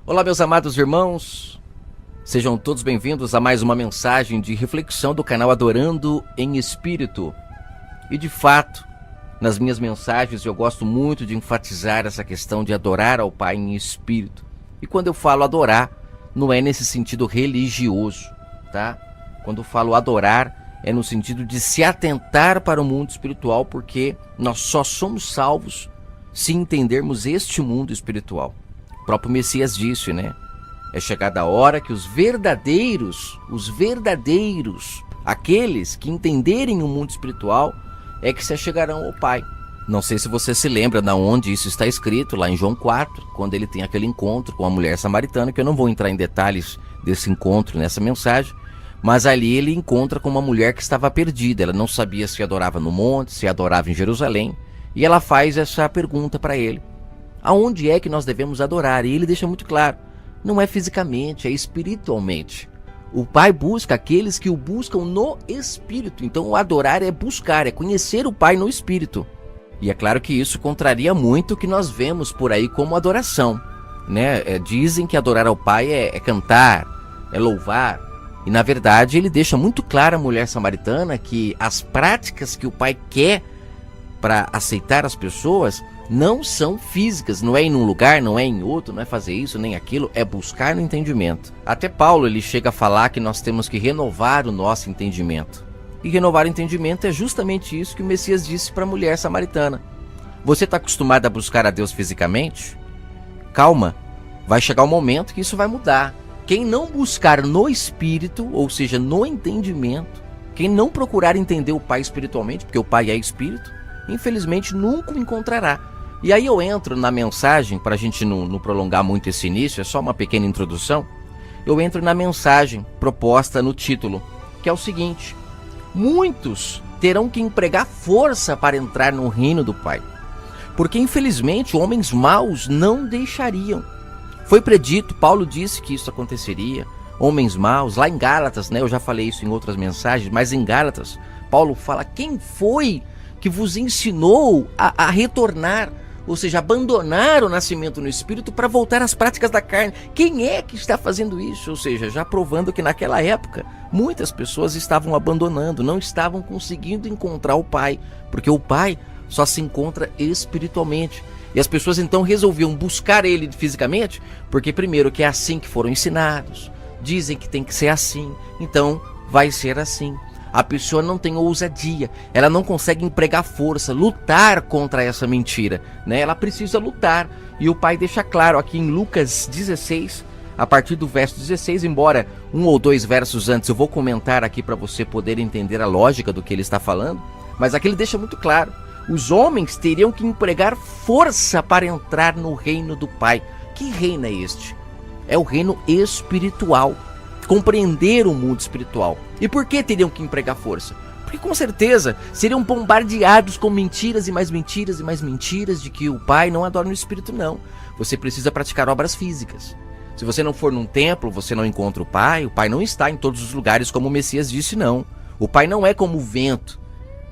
Olá, meus amados irmãos, sejam todos bem-vindos a mais uma mensagem de reflexão do canal Adorando em Espírito. E de fato, nas minhas mensagens eu gosto muito de enfatizar essa questão de adorar ao Pai em Espírito. E quando eu falo adorar, não é nesse sentido religioso, tá? Quando eu falo adorar, é no sentido de se atentar para o mundo espiritual, porque nós só somos salvos se entendermos este mundo espiritual. O próprio Messias disse, né? É chegada a hora que os verdadeiros, aqueles que entenderem o mundo espiritual, é que se achegarão ao Pai. Não sei se você se lembra de onde isso está escrito, lá em João 4, quando ele tem aquele encontro com a mulher samaritana, que eu não vou entrar em detalhes desse encontro nessa mensagem, mas ali ele encontra com uma mulher que estava perdida. Ela não sabia se adorava no monte, se adorava em Jerusalém, e ela faz essa pergunta para ele: aonde é que nós devemos adorar? E ele deixa muito claro, não é fisicamente, é espiritualmente. O Pai busca aqueles que o buscam no Espírito. Então o adorar é buscar, é conhecer o Pai no Espírito. E é claro que isso contraria muito o que nós vemos por aí como adoração, né? Dizem que adorar ao Pai é cantar, é louvar. E na verdade ele deixa muito claro à mulher samaritana que as práticas que o Pai quer para aceitar as pessoas não são físicas, não é ir num lugar, não é em outro, não é fazer isso nem aquilo, é buscar no entendimento. Até Paulo ele chega a falar que nós temos que renovar o nosso entendimento. E renovar o entendimento é justamente isso que o Messias disse para a mulher samaritana. Você está acostumado a buscar a Deus fisicamente? Calma, vai chegar um momento que isso vai mudar. Quem não buscar no Espírito, ou seja, no entendimento, quem não procurar entender o Pai espiritualmente, porque o Pai é Espírito, infelizmente nunca o encontrará. E aí eu entro na mensagem, para a gente não prolongar muito esse início, é só uma pequena introdução. Eu entro na mensagem proposta no título, que é o seguinte: muitos terão que empregar força para entrar no reino do Pai, porque infelizmente homens maus não deixariam. Foi predito, Paulo disse que isso aconteceria, homens maus, lá em Gálatas, né? Eu já falei isso em outras mensagens, mas em Gálatas, Paulo fala: quem foi que vos ensinou a retornar, ou seja, abandonar o nascimento no Espírito para voltar às práticas da carne? Quem é que está fazendo isso? Ou seja, já provando que naquela época muitas pessoas estavam abandonando, não estavam conseguindo encontrar o Pai, porque o Pai só se encontra espiritualmente. E as pessoas então resolviam buscar ele fisicamente, porque primeiro que é assim que foram ensinados, dizem que tem que ser assim, então vai ser assim. A pessoa não tem ousadia, ela não consegue empregar força, lutar contra essa mentira, né? Ela precisa lutar. E o Pai deixa claro aqui em Lucas 16, a partir do verso 16, embora um ou dois versos antes eu vou comentar aqui para você poder entender a lógica do que ele está falando, mas aqui ele deixa muito claro: os homens teriam que empregar força para entrar no reino do Pai. Que reino é este? É o reino espiritual. Compreender o mundo espiritual. E por que teriam que empregar força? Porque com certeza seriam bombardeados com mentiras e mais mentiras e mais mentiras de que o Pai não adora no Espírito, não. Você precisa praticar obras físicas. Se você não for num templo, você não encontra o Pai não está em todos os lugares como o Messias disse, não. O Pai não é como o vento.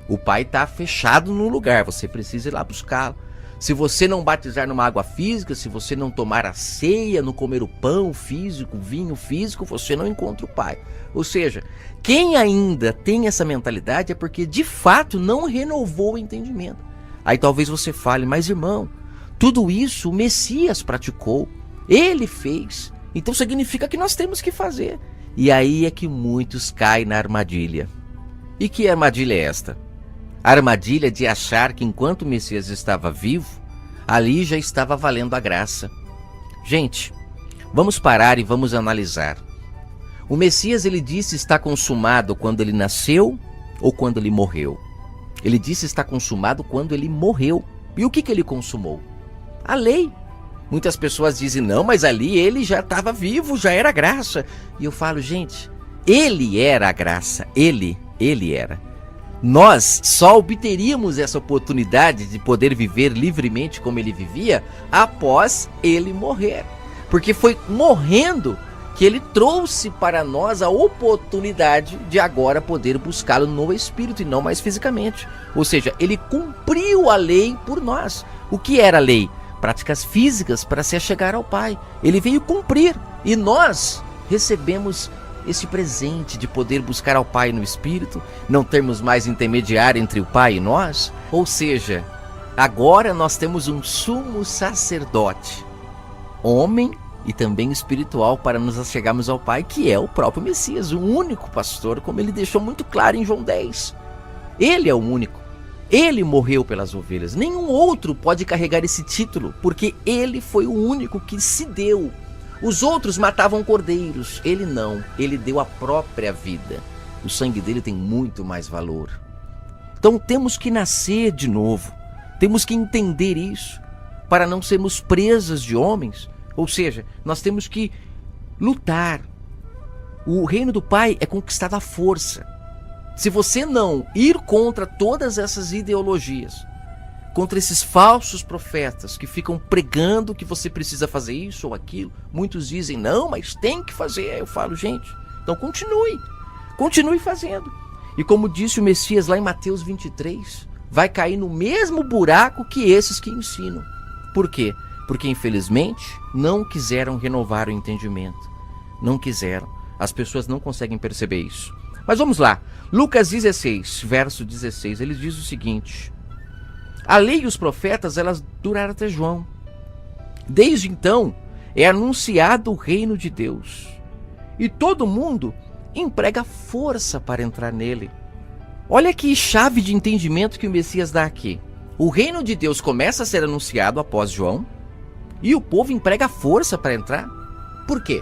O Pai está fechado num lugar, você precisa ir lá buscá-lo. Se você não batizar numa água física, se você não tomar a ceia, não comer o pão físico, o vinho físico, você não encontra o Pai. Ou seja, quem ainda tem essa mentalidade é porque de fato não renovou o entendimento. Aí talvez você fale: mas irmão, tudo isso o Messias praticou, ele fez, então significa que nós temos que fazer. E aí é que muitos caem na armadilha. E que armadilha é esta? A armadilha de achar que enquanto o Messias estava vivo, ali já estava valendo a graça. Gente, vamos parar e vamos analisar. O Messias, ele disse está consumado quando ele nasceu ou quando ele morreu? Ele disse está consumado quando ele morreu. E o que ele consumou? A lei. Muitas pessoas dizem: não, mas ali ele já estava vivo, já era graça. E eu falo: gente, ele era a graça, ele era. Nós só obteríamos essa oportunidade de poder viver livremente como ele vivia após ele morrer. Porque foi morrendo que ele trouxe para nós a oportunidade de agora poder buscá-lo no Espírito e não mais fisicamente. Ou seja, ele cumpriu a lei por nós. O que era a lei? práticas físicas para se achegar ao Pai. Ele veio cumprir e nós recebemos esse presente de poder buscar ao Pai no Espírito, não termos mais intermediário entre o Pai e nós. Ou seja, agora nós temos um sumo sacerdote, homem e também espiritual, para nos achegarmos ao Pai, que é o próprio Messias, o único pastor, como ele deixou muito claro em João 10. Ele é o único. Ele morreu pelas ovelhas. Nenhum outro pode carregar esse título, porque ele foi o único que se deu. Os outros matavam cordeiros, ele não. Ele deu a própria vida. O sangue dele tem muito mais valor. Então temos que nascer de novo. Temos que entender isso, para não sermos presas de homens. Ou seja, nós temos que lutar. O reino do Pai é conquistado à força. Se você não ir contra todas essas ideologias, contra esses falsos profetas que ficam pregando que você precisa fazer isso ou aquilo, muitos dizem, não, mas tem que fazer. Eu falo, gente, então continue fazendo. E como disse o Messias lá em Mateus 23, vai cair no mesmo buraco que esses que ensinam. Por quê? Porque infelizmente não quiseram renovar o entendimento. Não quiseram. As pessoas não conseguem perceber isso. Mas vamos lá. Lucas 16, verso 16, ele diz o seguinte: a lei e os profetas, elas duraram até João. Desde então é anunciado o reino de Deus, e todo mundo emprega força para entrar nele. Olha que chave de entendimento que o Messias dá aqui. O reino de Deus começa a ser anunciado após João, e o povo emprega força para entrar. Por quê?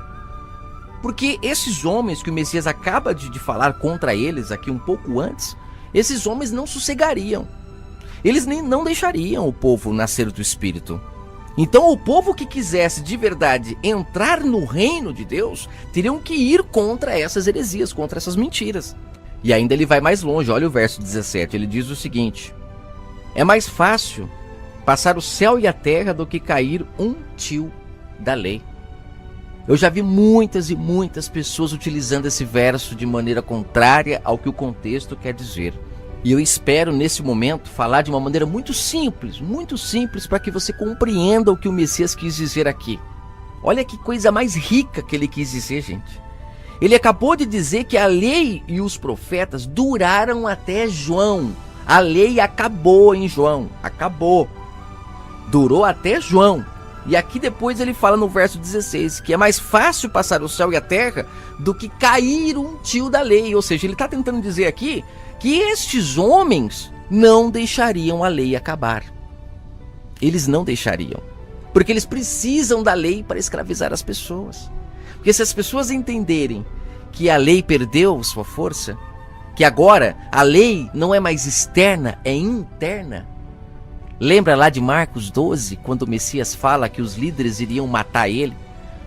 Porque esses homens que o Messias acaba de falar contra eles aqui um pouco antes, esses homens não sossegariam. Eles não deixariam o povo nascer do Espírito. Então o povo que quisesse de verdade entrar no reino de Deus, teriam que ir contra essas heresias, contra essas mentiras. E ainda ele vai mais longe, olha o verso 17, ele diz o seguinte: é mais fácil passar o céu e a terra do que cair um tio da lei. Eu já vi muitas e muitas pessoas utilizando esse verso de maneira contrária ao que o contexto quer dizer. E eu espero nesse momento falar de uma maneira muito simples, para que você compreenda o que o Messias quis dizer aqui. Olha que coisa mais rica que ele quis dizer, gente. Ele acabou de dizer que a lei e os profetas duraram até João. A lei acabou em João, acabou. Durou até João. E aqui depois ele fala no verso 16 que é mais fácil passar o céu e a terra do que cair um tio da lei. Ou seja, ele está tentando dizer aqui que estes homens não deixariam a lei acabar. Eles não deixariam. Porque eles precisam da lei para escravizar as pessoas. Porque se as pessoas entenderem que a lei perdeu sua força, que agora a lei não é mais externa, é interna. Lembra lá de Marcos 12, quando o Messias fala que os líderes iriam matar ele?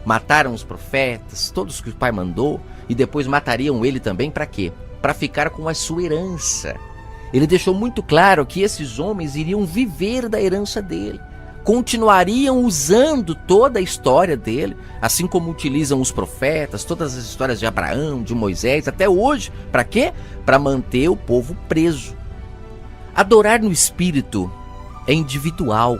Mataram os profetas, todos que o Pai mandou, e depois matariam ele também para quê? Para ficar com a sua herança. Ele deixou muito claro que esses homens iriam viver da herança dele, continuariam usando toda a história dele, assim como utilizam os profetas, todas as histórias de Abraão, de Moisés, até hoje. Para quê? Para manter o povo preso. Adorar no Espírito é individual,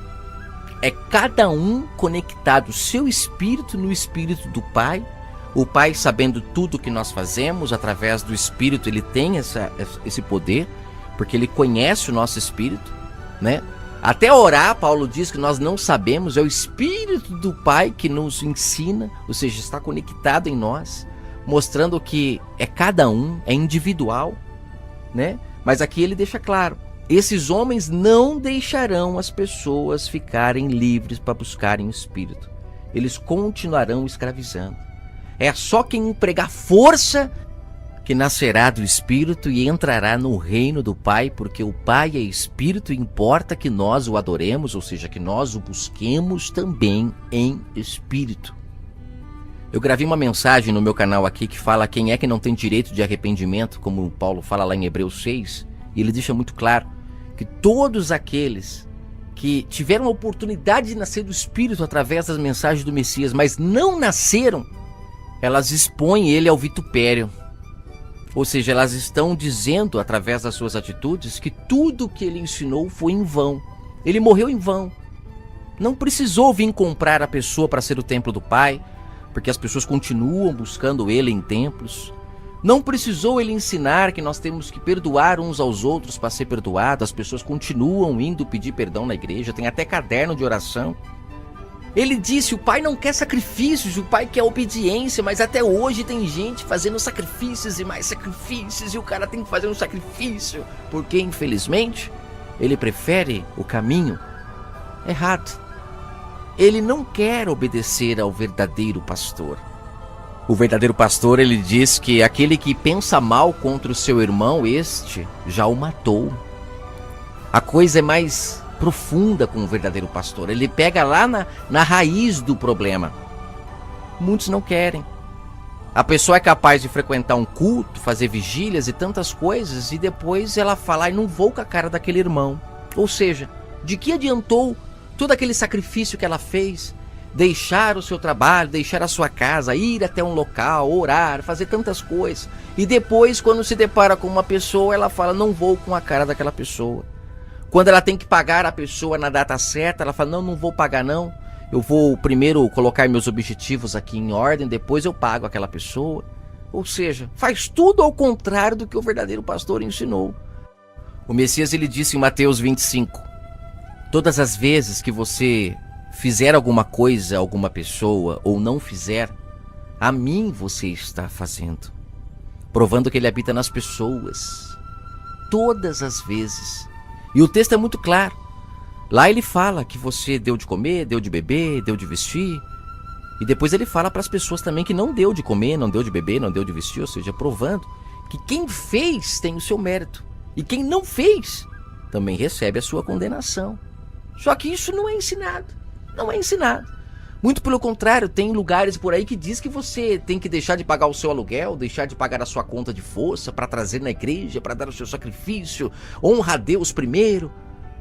é cada um conectado, o seu espírito no espírito do Pai. O Pai, sabendo tudo que nós fazemos, através do Espírito, ele tem esse poder, porque ele conhece o nosso espírito, né? Até orar, Paulo diz que nós não sabemos, é o Espírito do Pai que nos ensina, ou seja, está conectado em nós, mostrando que é cada um, é individual, né? Mas aqui ele deixa claro, esses homens não deixarão as pessoas ficarem livres para buscarem o Espírito. Eles continuarão escravizando. É só quem empregar força que nascerá do Espírito e entrará no reino do Pai, porque o Pai é Espírito e importa que nós o adoremos, ou seja, que nós o busquemos também em Espírito. Eu gravei uma mensagem no meu canal aqui que fala quem é que não tem direito de arrependimento, como Paulo fala lá em Hebreus 6, e ele deixa muito claro que todos aqueles que tiveram a oportunidade de nascer do Espírito através das mensagens do Messias, mas não nasceram, elas expõem ele ao vitupério. Ou seja, elas estão dizendo, através das suas atitudes, que tudo que ele ensinou foi em vão. Ele morreu em vão. Não precisou vir comprar a pessoa para ser o templo do Pai, porque as pessoas continuam buscando ele em templos. Não precisou ele ensinar que nós temos que perdoar uns aos outros para ser perdoado. As pessoas continuam indo pedir perdão na igreja, tem até caderno de oração. Ele disse, o Pai não quer sacrifícios, o Pai quer obediência, mas até hoje tem gente fazendo sacrifícios e mais sacrifícios, e o cara tem que fazer um sacrifício, porque infelizmente ele prefere o caminho errado. Ele não quer obedecer ao verdadeiro pastor. O verdadeiro pastor, ele diz que aquele que pensa mal contra o seu irmão, este já o matou. A coisa é mais profunda com o verdadeiro pastor. Ele pega lá na raiz do problema. Muitos não querem. A pessoa é capaz de frequentar um culto, fazer vigílias e tantas coisas, e depois ela fala, não vou com a cara daquele irmão. Ou seja, de que adiantou todo aquele sacrifício que ela fez? Deixar o seu trabalho, deixar a sua casa, ir até um local, orar, fazer tantas coisas. E depois, quando se depara com uma pessoa, ela fala, não vou com a cara daquela pessoa. Quando ela tem que pagar a pessoa na data certa, ela fala, não vou pagar não. Eu vou primeiro colocar meus objetivos aqui em ordem, depois eu pago aquela pessoa. Ou seja, faz tudo ao contrário do que o verdadeiro pastor ensinou. O Messias, ele disse em Mateus 25, todas as vezes que você fizer alguma coisa a alguma pessoa ou não fizer, a mim você está fazendo. Provando que ele habita nas pessoas. Todas as vezes. E o texto é muito claro. Lá ele fala que você deu de comer, deu de beber, deu de vestir. E depois ele fala para as pessoas também que não deu de comer, não deu de beber, não deu de vestir. Ou seja, provando que quem fez tem o seu mérito. E quem não fez também recebe a sua condenação. Só que isso não é ensinado. Não é ensinado. Muito pelo contrário, tem lugares por aí que diz que você tem que deixar de pagar o seu aluguel, deixar de pagar a sua conta de força para trazer na igreja, para dar o seu sacrifício, honra a Deus primeiro.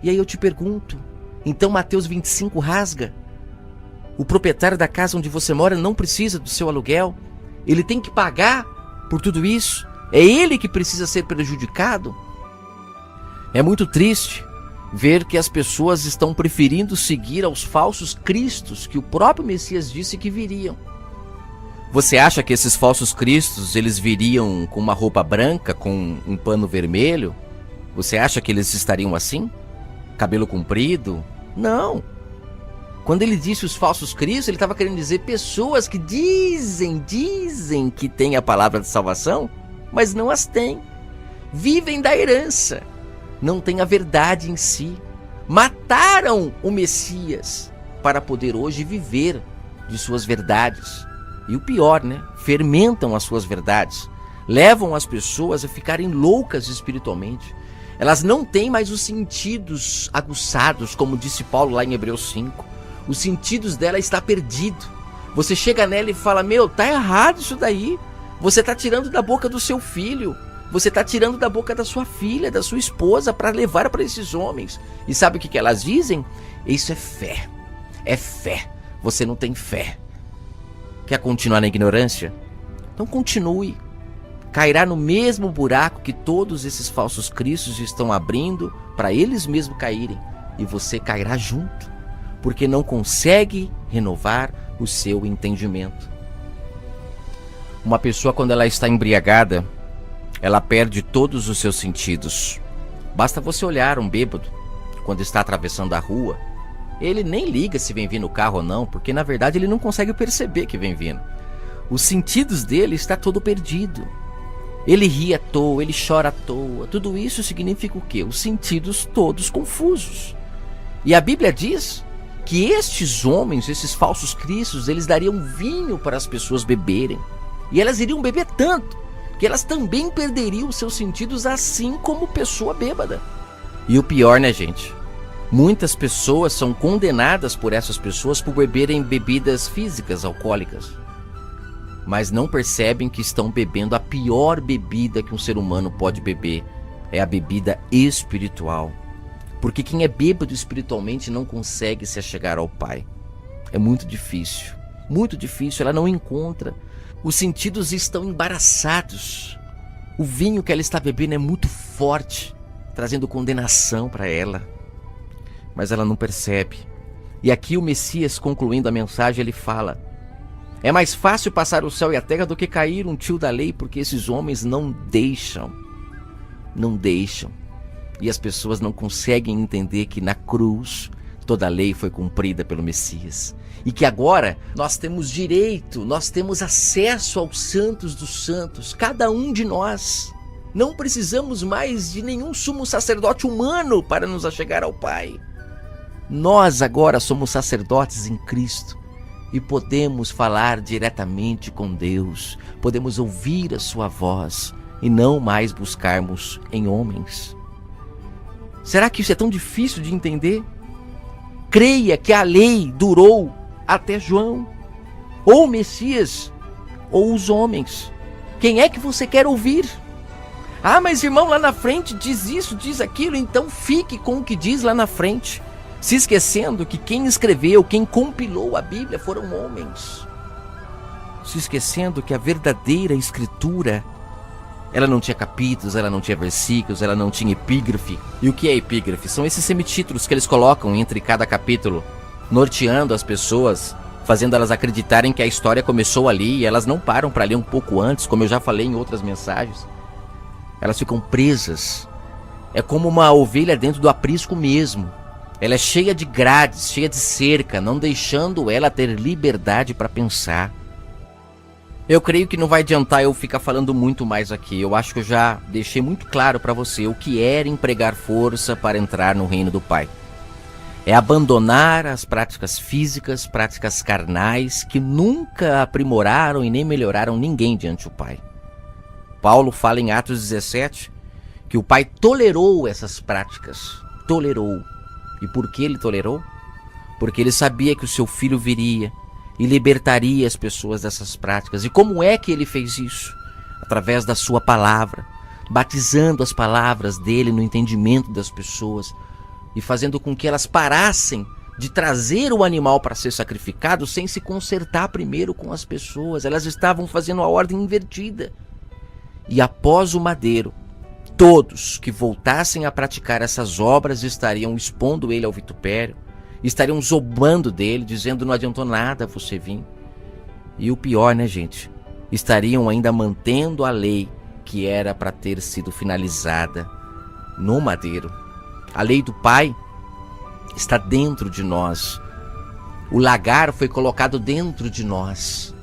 E aí eu te pergunto, então Mateus 25 rasga? O proprietário da casa onde você mora não precisa do seu aluguel? Ele tem que pagar por tudo isso? É ele que precisa ser prejudicado? É muito triste ver que as pessoas estão preferindo seguir aos falsos cristos que o próprio Messias disse que viriam. Você acha que esses falsos cristos, eles viriam com uma roupa branca, com um pano vermelho? Você acha que eles estariam assim? Cabelo comprido? Não. Quando ele disse os falsos cristos, ele estava querendo dizer pessoas que dizem que têm a palavra de salvação, mas não as têm. Vivem da herança. Não tem a verdade em si. Mataram o Messias para poder hoje viver de suas verdades. E o pior, né? Fermentam as suas verdades. Levam as pessoas a ficarem loucas espiritualmente. Elas não têm mais os sentidos aguçados, como disse Paulo lá em Hebreus 5. Os sentidos dela estão perdidos. Você chega nela e fala, tá errado isso daí. Você está tirando da boca do seu filho. Você está tirando da boca da sua filha, da sua esposa, para levar para esses homens. E sabe o que elas dizem? Isso é fé. É fé. Você não tem fé. Quer continuar na ignorância? Então continue. Cairá no mesmo buraco que todos esses falsos cristos estão abrindo para eles mesmos caírem. E você cairá junto, porque não consegue renovar o seu entendimento. Uma pessoa, quando ela está embriagada, ela perde todos os seus sentidos. Basta você olhar um bêbado quando está atravessando a rua. Ele nem liga se vem vindo o carro ou não, porque na verdade ele não consegue perceber que vem vindo. Os sentidos dele está todo perdido. Ele ri à toa, ele chora à toa. Tudo isso significa o quê? Os sentidos todos confusos. E a Bíblia diz que estes homens, esses falsos cristos, eles dariam vinho para as pessoas beberem. E elas iriam beber tanto que elas também perderiam seus sentidos, assim como pessoa bêbada. E o pior, né, gente? Muitas pessoas são condenadas por essas pessoas por beberem bebidas físicas, alcoólicas. Mas não percebem que estão bebendo a pior bebida que um ser humano pode beber. É a bebida espiritual. Porque quem é bêbado espiritualmente não consegue se achegar ao Pai. É muito difícil. Muito difícil, ela não encontra. Os sentidos estão embaraçados. O vinho que ela está bebendo é muito forte, trazendo condenação para ela. Mas ela não percebe. E aqui o Messias, concluindo a mensagem, ele fala: é mais fácil passar o céu e a terra do que cair um tio da lei, porque esses homens não deixam. E as pessoas não conseguem entender que na cruz toda a lei foi cumprida pelo Messias. E que agora nós temos direito, nós temos acesso aos santos dos santos, cada um de nós. Não precisamos mais de nenhum sumo sacerdote humano para nos achegar ao Pai. Nós agora somos sacerdotes em Cristo e podemos falar diretamente com Deus, podemos ouvir a sua voz e não mais buscarmos em homens. Será que isso é tão difícil de entender? Creia que a lei durou até João, ou o Messias, ou os homens. Quem é que você quer ouvir? Ah, mas irmão, lá na frente diz isso, diz aquilo, então fique com o que diz lá na frente, se esquecendo que quem escreveu, quem compilou a Bíblia foram homens. Se esquecendo que a verdadeira escritura, ela não tinha capítulos, ela não tinha versículos, ela não tinha epígrafe. E o que é epígrafe? São esses semitítulos que eles colocam entre cada capítulo, norteando as pessoas, fazendo elas acreditarem que a história começou ali e elas não param para ler um pouco antes, como eu já falei em outras mensagens. Elas ficam presas. É como uma ovelha dentro do aprisco mesmo. Ela é cheia de grades, cheia de cerca, não deixando ela ter liberdade para pensar. Eu creio que não vai adiantar eu ficar falando muito mais aqui. Eu acho que eu já deixei muito claro para você o que era empregar força para entrar no reino do Pai. É abandonar as práticas físicas, práticas carnais, que nunca aprimoraram e nem melhoraram ninguém diante do Pai. Paulo fala em Atos 17 que o Pai tolerou essas práticas. Tolerou. E por que ele tolerou? Porque ele sabia que o seu filho viria e libertaria as pessoas dessas práticas. E como é que ele fez isso? Através da sua palavra, batizando as palavras dele no entendimento das pessoas e fazendo com que elas parassem de trazer o animal para ser sacrificado sem se consertar primeiro com as pessoas. Elas estavam fazendo a ordem invertida. E após o madeiro, todos que voltassem a praticar essas obras estariam expondo ele ao vitupério, estariam zombando dele, dizendo: não adiantou nada você vir. E o pior, né, gente? Estariam ainda mantendo a lei que era para ter sido finalizada no madeiro. A lei do Pai está dentro de nós. O lagar foi colocado dentro de nós.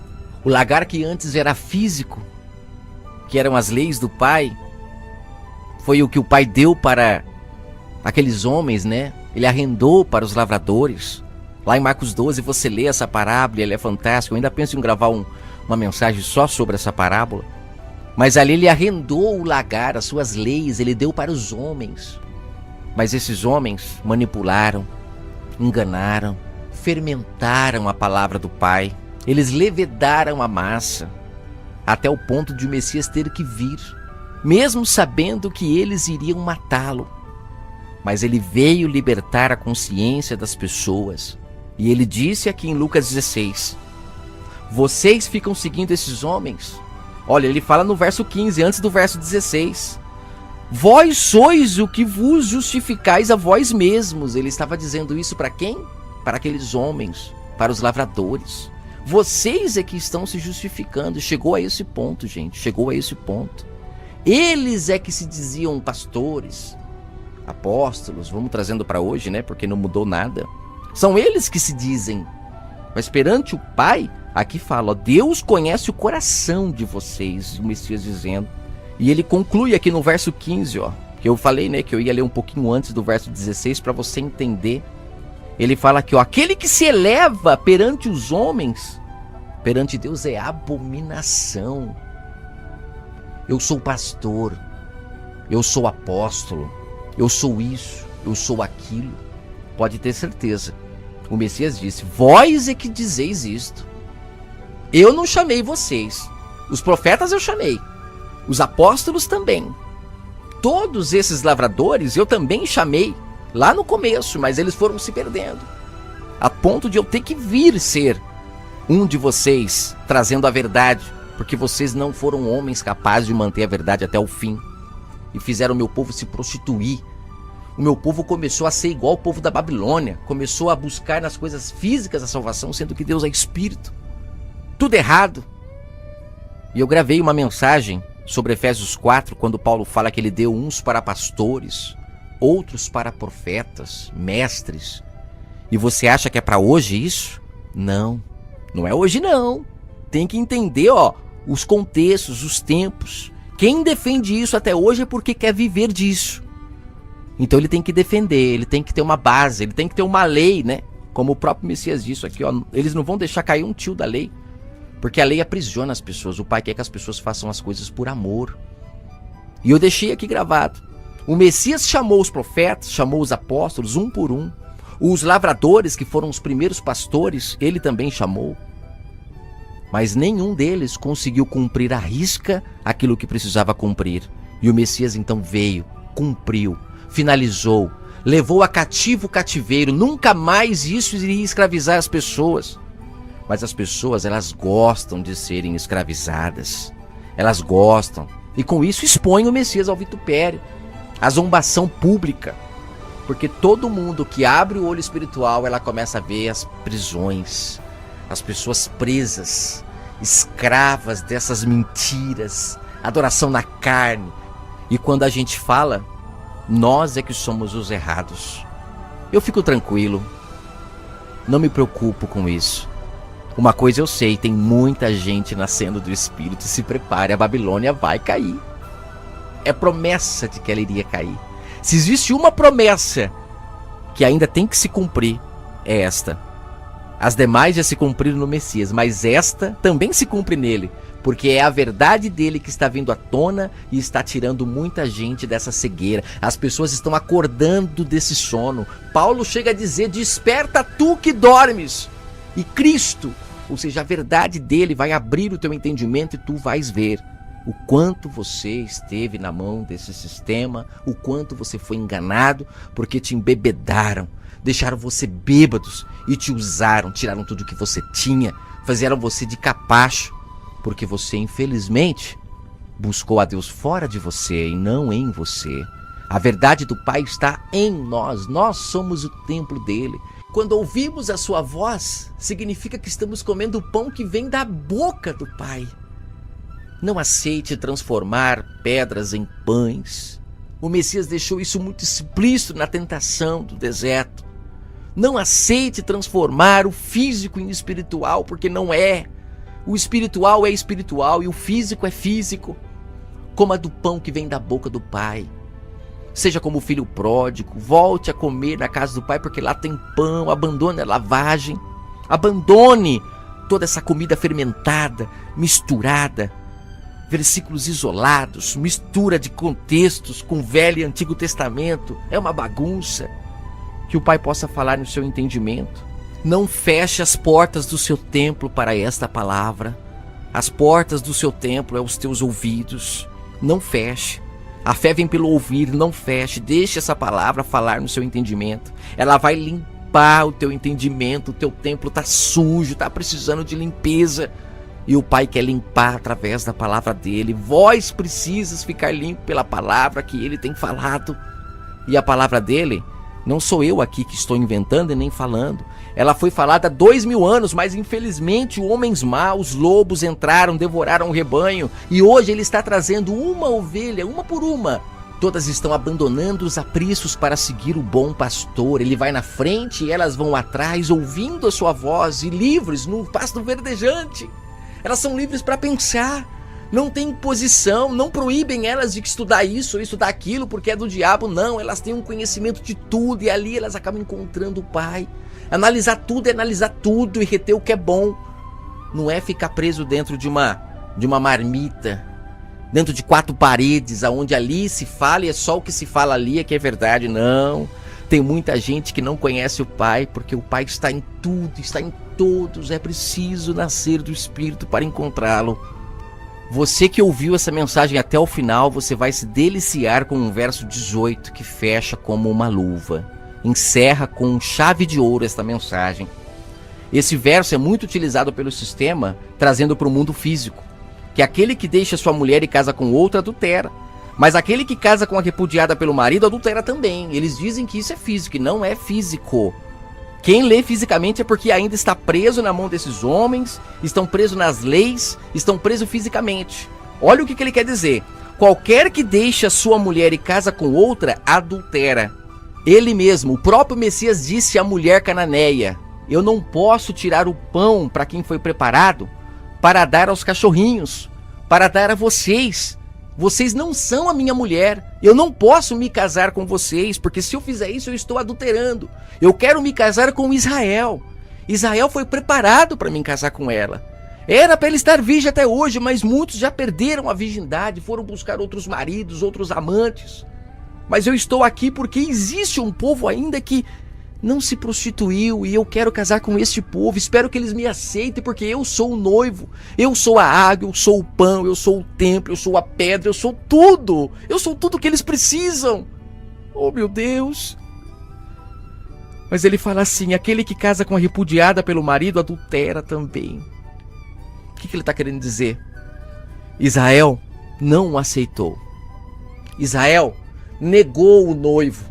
O lagar que antes era físico, que eram as leis do Pai, foi o que o Pai deu para aqueles homens, né? Ele arrendou para os lavradores. Lá em Marcos 12 você lê essa parábola, ela é fantástica. Eu ainda penso em gravar uma mensagem só sobre essa parábola. Mas ali ele arrendou o lagar, as suas leis, ele deu para os homens. Mas esses homens manipularam, enganaram, fermentaram a palavra do Pai. Eles levedaram a massa, até o ponto de o Messias ter que vir, mesmo sabendo que eles iriam matá-lo. Mas ele veio libertar a consciência das pessoas. E ele disse aqui em Lucas 16: vocês ficam seguindo esses homens? Olha, ele fala no verso 15, antes do verso 16. Vós sois o que vos justificais a vós mesmos. Ele estava dizendo isso para quem? Para aqueles homens, para os lavradores. Vocês é que estão se justificando. Chegou a esse ponto, gente, chegou a esse ponto. Eles é que se diziam pastores, apóstolos, vamos trazendo para hoje, né? Porque não mudou nada. São eles que se dizem. Mas perante o Pai, aqui fala, ó, Deus conhece o coração de vocês, o Messias dizendo. E ele conclui aqui no verso 15, ó, que eu falei, né, que eu ia ler um pouquinho antes do verso 16 para você entender. Ele fala aqui, ó, aquele que se eleva perante os homens, perante Deus é abominação. Eu sou pastor, eu sou apóstolo, eu sou isso, eu sou aquilo. Pode ter certeza. O Messias disse, vós é que dizeis isto. Eu não chamei vocês. Os profetas eu chamei. Os apóstolos também. Todos esses lavradores eu também chamei lá no começo, mas eles foram se perdendo. A ponto de eu ter que vir ser um de vocês, trazendo a verdade, porque vocês não foram homens capazes de manter a verdade até o fim. E fizeram o meu povo se prostituir. O meu povo começou a ser igual ao povo da Babilônia. Começou a buscar nas coisas físicas a salvação, sendo que Deus é Espírito. Tudo errado. E eu gravei uma mensagem sobre Efésios 4, quando Paulo fala que ele deu uns para pastores, outros para profetas, mestres. E você acha que é para hoje isso? Não, não é hoje não. Tem que entender, os contextos, os tempos. Quem defende isso até hoje é porque quer viver disso. Então ele tem que defender, ele tem que ter uma base, ele tem que ter uma lei, né? Como o próprio Messias disse aqui, eles não vão deixar cair um tio da lei. Porque a lei aprisiona as pessoas. O Pai quer que as pessoas façam as coisas por amor. E eu deixei aqui gravado. O Messias chamou os profetas, chamou os apóstolos, um por um. Os lavradores, que foram os primeiros pastores, ele também chamou. Mas nenhum deles conseguiu cumprir à risca aquilo que precisava cumprir. E o Messias então veio, cumpriu, finalizou, levou a cativo o cativeiro. Nunca mais isso iria escravizar as pessoas. Mas as pessoas, elas gostam de serem escravizadas. Elas gostam. E com isso expõem o Messias ao vitupério, à zombação pública. Porque todo mundo que abre o olho espiritual, ela começa a ver as prisões, as pessoas presas, escravas dessas mentiras, adoração na carne. E quando a gente fala, nós é que somos os errados. Eu fico tranquilo, não me preocupo com isso. Uma coisa eu sei, tem muita gente nascendo do Espírito. Se prepare, a Babilônia vai cair. É promessa de que ela iria cair. Se existe uma promessa que ainda tem que se cumprir, é esta. As demais já se cumpriram no Messias, mas esta também se cumpre nele, porque é a verdade dele que está vindo à tona e está tirando muita gente dessa cegueira. As pessoas estão acordando desse sono. Paulo chega a dizer: desperta tu que dormes. E Cristo, ou seja, a verdade dele vai abrir o teu entendimento e tu vais ver o quanto você esteve na mão desse sistema, o quanto você foi enganado, porque te embebedaram, deixaram você bêbados e te usaram, tiraram tudo que você tinha, fizeram você de capacho, porque você, infelizmente, buscou a Deus fora de você e não em você. A verdade do Pai está em nós, nós somos o templo dele. Quando ouvimos a sua voz, significa que estamos comendo o pão que vem da boca do Pai. Não aceite transformar pedras em pães. O Messias deixou isso muito explícito na tentação do deserto. Não aceite transformar o físico em espiritual, porque não é. O espiritual é espiritual e o físico é físico. Coma do pão que vem da boca do Pai. Seja como o filho pródigo, volte a comer na casa do Pai, porque lá tem pão. Abandone a lavagem, abandone toda essa comida fermentada, misturada, versículos isolados, mistura de contextos com Velho e Antigo Testamento. É uma bagunça. Que o Pai possa falar no seu entendimento. Não feche as portas do seu templo para esta palavra. As portas do seu templo é os teus ouvidos. Não feche. A fé vem pelo ouvir, não feche. Deixe essa palavra falar no seu entendimento. Ela vai limpar o teu entendimento. O teu templo está sujo, está precisando de limpeza. E o Pai quer limpar através da palavra dele. Vós precisas ficar limpo pela palavra que ele tem falado. E a palavra dele, não sou eu aqui que estou inventando e nem falando. Ela foi falada há 2000 anos, mas infelizmente homens maus, lobos entraram, devoraram o rebanho. E hoje ele está trazendo uma ovelha, uma por uma. Todas estão abandonando os apriscos para seguir o bom pastor. Ele vai na frente e elas vão atrás, ouvindo a sua voz e livres no pasto verdejante. Elas são livres para pensar. Não tem imposição, não proíbem elas de estudar isso ou estudar aquilo porque é do diabo. Não, elas têm um conhecimento de tudo e ali elas acabam encontrando o Pai. Analisar tudo é analisar tudo e reter o que é bom. Não é ficar preso dentro de uma marmita, dentro de 4 paredes, aonde ali se fala e é só o que se fala ali é que é verdade. Não, tem muita gente que não conhece o Pai, porque o Pai está em tudo, está em todos. É preciso nascer do Espírito para encontrá-lo. Você que ouviu essa mensagem até o final, você vai se deliciar com o verso 18, que fecha como uma luva. Encerra com chave de ouro esta mensagem. Esse verso é muito utilizado pelo sistema, trazendo para o mundo físico, que aquele que deixa sua mulher e casa com outra adultera. Mas aquele que casa com a repudiada pelo marido adultera também. Eles dizem que isso é físico e não é físico. Quem lê fisicamente é porque ainda está preso na mão desses homens, estão presos nas leis, estão presos fisicamente. Olha o que ele quer dizer. Qualquer que deixe a sua mulher e casa com outra, adultera. Ele mesmo, o próprio Messias disse à mulher cananeia: eu não posso tirar o pão para quem foi preparado para dar aos cachorrinhos, para dar a vocês. Vocês não são a minha mulher. Eu não posso me casar com vocês, porque se eu fizer isso eu estou adulterando. Eu quero me casar com Israel. Israel foi preparado para me casar com ela. Era para ele estar virgem até hoje, mas muitos já perderam a virgindade, foram buscar outros maridos, outros amantes. Mas eu estou aqui porque existe um povo ainda que não se prostituiu e eu quero casar com este povo. Espero que eles me aceitem, porque eu sou o noivo. Eu sou a água, eu sou o pão, eu sou o templo, eu sou a pedra, eu sou tudo. Eu sou tudo que eles precisam. Oh, meu Deus. Mas ele fala assim: aquele que casa com a repudiada pelo marido adultera também. O que ele está querendo dizer? Israel não o aceitou. Israel negou o noivo.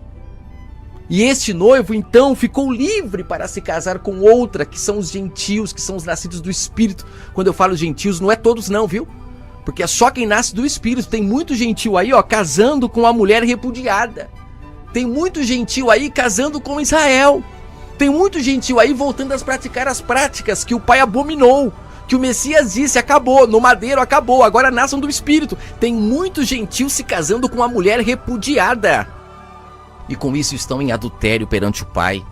E este noivo então ficou livre para se casar com outra, que são os gentios, que são os nascidos do Espírito. Quando eu falo gentios, não é todos não, viu? Porque é só quem nasce do Espírito. Tem muito gentil aí, ó, casando com a mulher repudiada. Tem muito gentil aí casando com Israel. Tem muito gentil aí voltando a praticar as práticas que o Pai abominou, que o Messias disse: acabou, no madeiro acabou, agora nasçam do Espírito. Tem muito gentil se casando com a mulher repudiada. E com isso estão em adultério perante o Pai.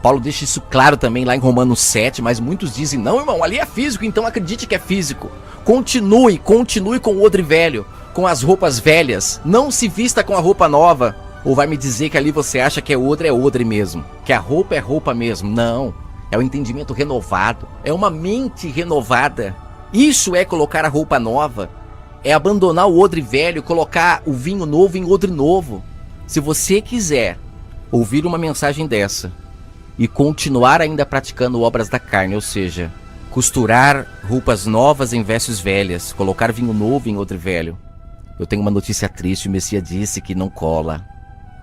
Paulo deixa isso claro também lá em Romanos 7, mas muitos dizem: não, irmão, ali é físico, então acredite que é físico. Continue com o odre velho, com as roupas velhas. Não se vista com a roupa nova. Ou vai me dizer que ali você acha que é odre mesmo, que a roupa é roupa mesmo. Não, é o entendimento renovado, é uma mente renovada. Isso é colocar a roupa nova, é abandonar o odre velho, colocar o vinho novo em odre novo. Se você quiser ouvir uma mensagem dessa e continuar ainda praticando obras da carne, ou seja, costurar roupas novas em vestes velhas, colocar vinho novo em odre velho, eu tenho uma notícia triste. O Messias disse que não cola,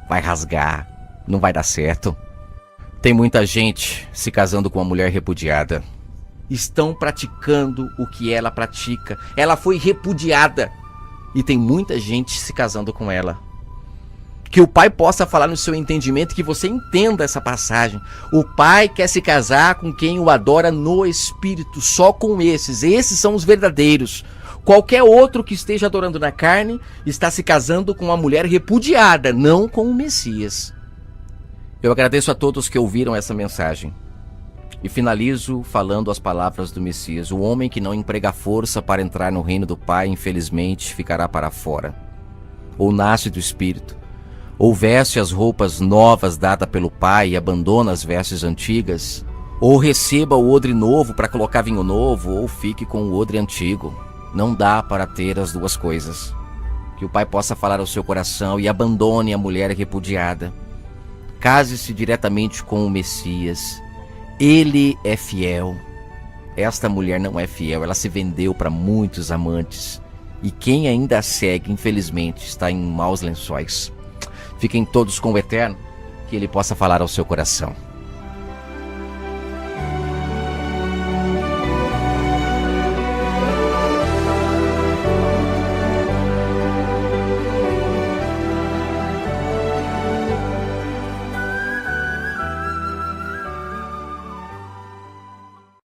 vai rasgar, não vai dar certo. Tem muita gente se casando com uma mulher repudiada. Estão praticando o que ela pratica. Ela foi repudiada e tem muita gente se casando com ela. Que o Pai possa falar no seu entendimento, que você entenda essa passagem. O Pai quer se casar com quem o adora no Espírito, só com esses. Esses são os verdadeiros. Qualquer outro que esteja adorando na carne está se casando com uma mulher repudiada, não com o Messias. Eu agradeço a todos que ouviram essa mensagem. E finalizo falando as palavras do Messias: o homem que não emprega força para entrar no reino do Pai, infelizmente, ficará para fora. Ou nasce do Espírito, ou veste as roupas novas dadas pelo Pai e abandona as vestes antigas, ou receba o odre novo para colocar vinho novo, ou fique com o odre antigo. Não dá para ter as duas coisas. Que o Pai possa falar ao seu coração e abandone a mulher repudiada. Case-se diretamente com o Messias. Ele é fiel. Esta mulher não é fiel, ela se vendeu para muitos amantes. E quem ainda a segue, infelizmente, está em maus lençóis. Fiquem todos com o Eterno, que Ele possa falar ao seu coração.